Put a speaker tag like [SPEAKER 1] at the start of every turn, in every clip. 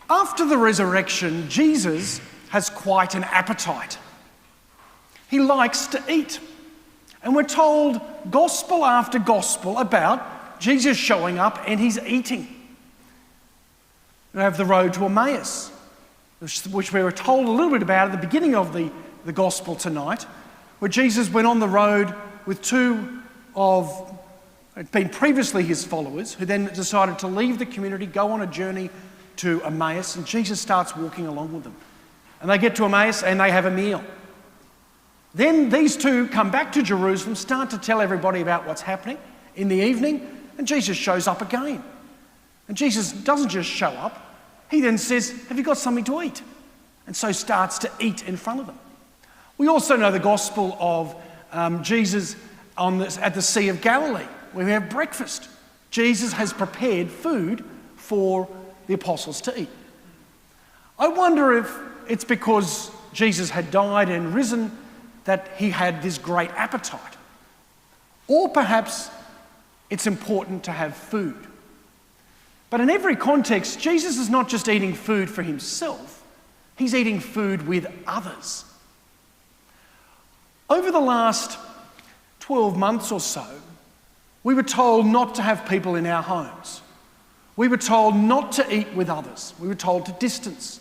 [SPEAKER 1] After the resurrection, Jesus has quite an appetite. He likes to eat. And we're told gospel after gospel about Jesus showing up and he's eating. We have the road to Emmaus, which we were told a little bit about at the beginning of the gospel tonight, where Jesus went on the road with two of had been previously his followers, who then decided to leave the community, go on a journey to Emmaus, and Jesus starts walking along with them. And they get to Emmaus and they have a meal. Then these two come back to Jerusalem, start to tell everybody about what's happening in the evening, and Jesus shows up again. And Jesus doesn't just show up, he then says, have you got something to eat? And so starts to eat in front of them. We also know the gospel of Jesus at the Sea of Galilee, where we have breakfast. Jesus has prepared food for the apostles to eat. I wonder if it's because Jesus had died and risen that he had this great appetite. Or perhaps it's important to have food. But in every context, Jesus is not just eating food for himself, he's eating food with others. Over the last 12 months or so, we were told not to have people in our homes. We were told not to eat with others. We were told to distance.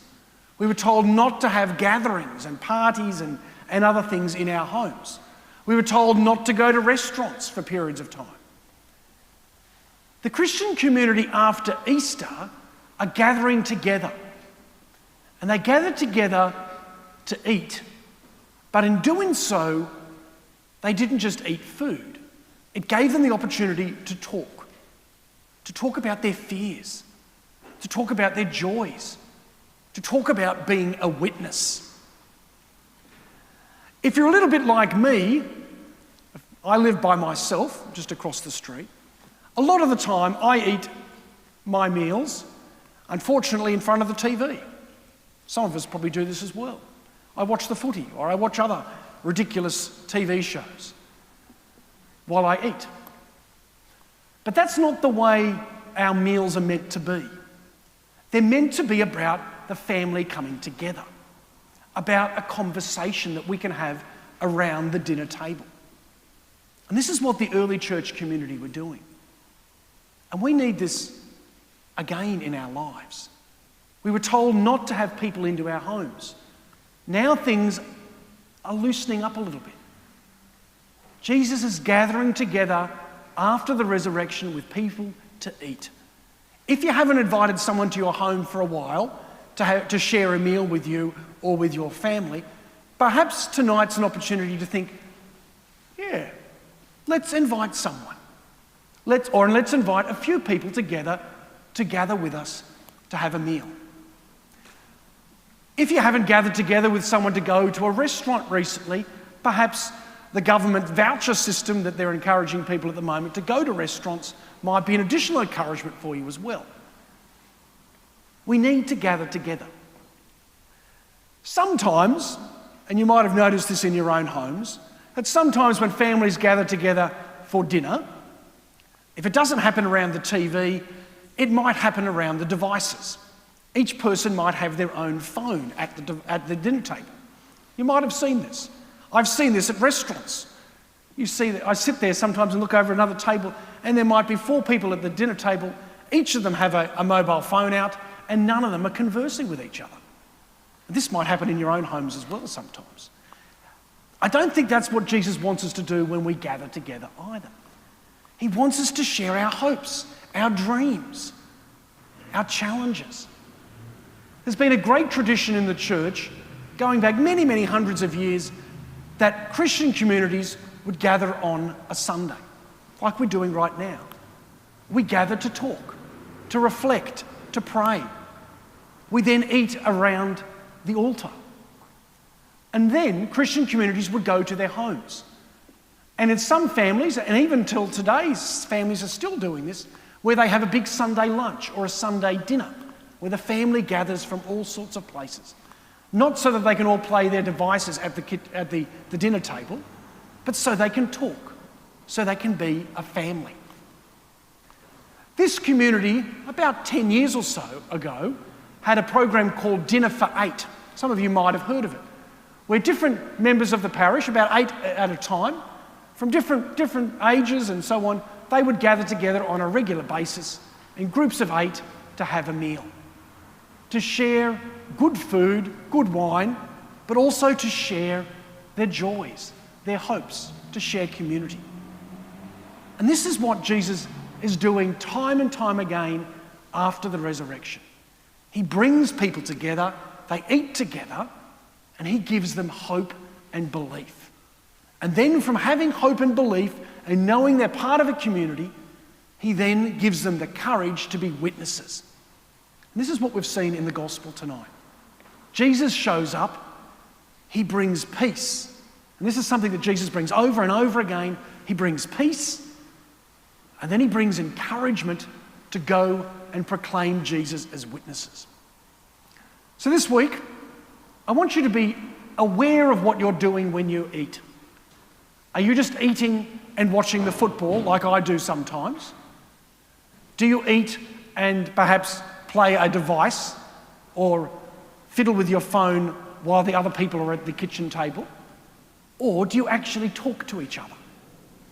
[SPEAKER 1] We were told not to have gatherings and parties and other things in our homes. We were told not to go to restaurants for periods of time. The Christian community after Easter are gathering together. And they gather together to eat. But in doing so, they didn't just eat food. It gave them the opportunity to talk about their fears, to talk about their joys, to talk about being a witness. If you're a little bit like me, I live by myself, just across the street. A lot of the time I eat my meals, unfortunately, in front of the TV. Some of us probably do this as well. I watch the footy or I watch other ridiculous TV shows while I eat. But that's not the way our meals are meant to be. They're meant to be about the family coming together, about a conversation that we can have around the dinner table. And this is what the early church community were doing. And we need this again in our lives. We were told not to have people into our homes. Now things are loosening up a little bit. Jesus is gathering together after the resurrection with people to eat. If you haven't invited someone to your home for a while to share a meal with you or with your family, perhaps tonight's an opportunity to think, yeah, let's invite someone. Let's invite a few people together to gather with us to have a meal. If you haven't gathered together with someone to go to a restaurant recently, perhaps the government voucher system that they're encouraging people at the moment to go to restaurants might be an additional encouragement for you as well. We need to gather together. Sometimes, and you might have noticed this in your own homes, that sometimes when families gather together for dinner, if it doesn't happen around the TV, it might happen around the devices. Each person might have their own phone at the dinner table. You might have seen this. I've seen this at restaurants. You see that I sit there sometimes and look over another table and there might be 4 people at the dinner table. Each of them have a mobile phone out and none of them are conversing with each other. This might happen in your own homes as well sometimes. I don't think that's what Jesus wants us to do when we gather together either. He wants us to share our hopes, our dreams, our challenges. There's been a great tradition in the church, going back many, many hundreds of years, that Christian communities would gather on a Sunday, like we're doing right now. We gather to talk, to reflect, to pray. We then eat around the altar. And then Christian communities would go to their homes. And in some families, and even till today's families are still doing this, where they have a big Sunday lunch or a Sunday dinner, where the family gathers from all sorts of places. Not so that they can all play their devices at the dinner table, but so they can talk, so they can be a family. This community, about 10 years or so ago, had a program called Dinner for 8. Some of you might have heard of it, where different members of the parish, about 8 at a time, from different ages and so on, they would gather together on a regular basis in groups of 8 to have a meal, to share good food, good wine, but also to share their joys, their hopes, to share community. And this is what Jesus is doing time and time again after the resurrection. He brings people together, they eat together, and he gives them hope and belief. And then from having hope and belief and knowing they're part of a community, he then gives them the courage to be witnesses. And this is what we've seen in the gospel tonight. Jesus shows up, he brings peace. And this is something that Jesus brings over and over again. He brings peace, and then he brings encouragement to go and proclaim Jesus as witnesses. So this week, I want you to be aware of what you're doing when you eat. Are you just eating and watching the football like I do sometimes? Do you eat and perhaps play a device or fiddle with your phone while the other people are at the kitchen table? Or do you actually talk to each other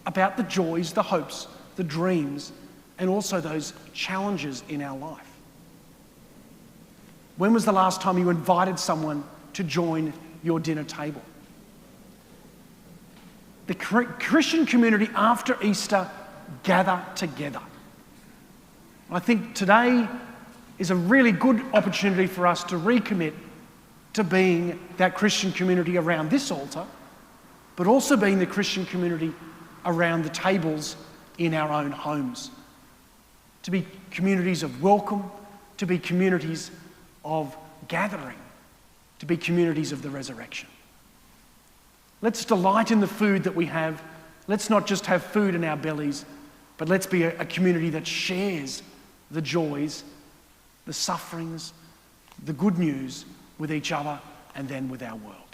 [SPEAKER 1] about the joys, the hopes, the dreams, and also those challenges in our life? When was the last time you invited someone to join your dinner table? The Christian community after Easter gather together. I think today is a really good opportunity for us to recommit to being that Christian community around this altar, but also being the Christian community around the tables in our own homes. To be communities of welcome, to be communities of gathering, to be communities of the resurrection. Let's delight in the food that we have. Let's not just have food in our bellies, but let's be a community that shares the joys, the sufferings, the good news with each other and then with our world.